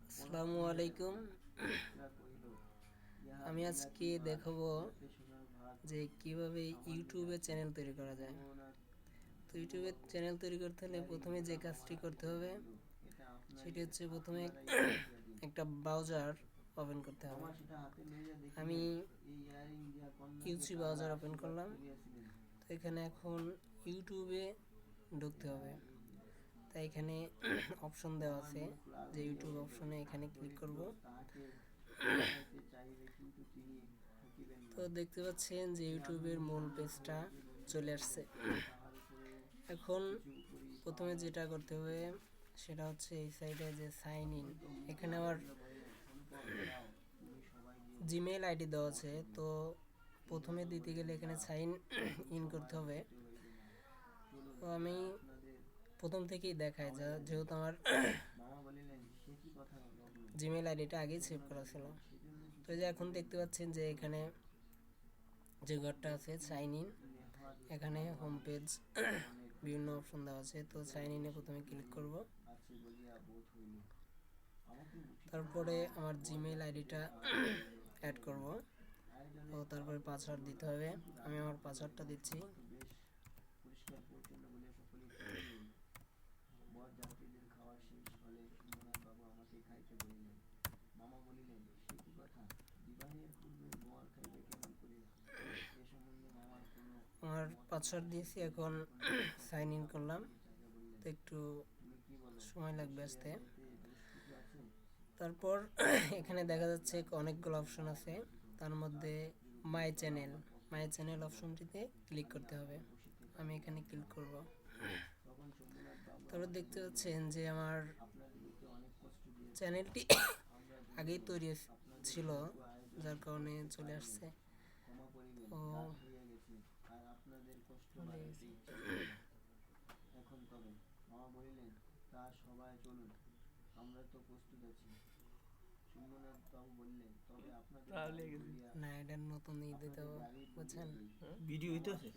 আসসালামু আলাইকুম। আমি আজকে দেখাবো যে কিভাবে ইউটিউবে চ্যানেল তৈরি করা যায়। তো ইউটিউবে চ্যানেল তৈরি করতে হলে প্রথমে যে কাজটি করতে হবে সেটি হচ্ছে প্রথমে একটা ব্রাউজার ওপেন করতে হবে। আমি ইউসি ব্রাউজার ওপেন করলাম। তো এখানে এখন ইউটিউবে ঢুকতে হবে। তাই এখানে অপশন দেওয়া আছে যে ইউটিউব অপশনে এখানে ক্লিক করব। তো দেখতে পাচ্ছেন যে ইউটিউবের মূল পেজটা চলে আসছে। এখন প্রথমে যেটা করতে হবে সেটা হচ্ছে এই সাইডে যে সাইন ইন, এখানে আমার জিমেইল আইডি দেওয়া আছে। তো প্রথমে দিতে গেলে এখানে সাইন ইন করতে হবে। তো আমি প্রথম থেকেই দেখায় যেহেতু আমার জিমেইল আইডিটা আগেই সেভ করা ছিল। তো যে এখন দেখতে পাচ্ছেন যে এখানে যে ঘরটা আছে সাইন ইন, এখানে হোম পেজ বিভিন্ন অপশন দেওয়া আছে। তো সাইন ইনে প্রথমে ক্লিক করব। তারপরে আমার জিমেইল আইডিটা অ্যাড করব। তো তারপরে পাসওয়ার্ড দিতে হবে। আমি আমার পাসওয়ার্ডটা দিচ্ছি। আমার পাসওয়ার্ড দিয়েছি, এখন সাইন ইন করলাম। তো একটু সময় লাগবে আসতে। তারপর এখানে দেখা যাচ্ছে অনেকগুলো অপশন আছে, তার মধ্যে মাই চ্যানেল অপশনটিতে ক্লিক করতে হবে। আমি এখানে ক্লিক করব। তারপর দেখতে পাচ্ছেন যে আমার চ্যানেলটি আগেই তৈরি ছিল, যার কারণে চলে আসছে। তো না, এটা নতুন দিতে হবে, বুঝছেন? ভিডিও হইতেছে।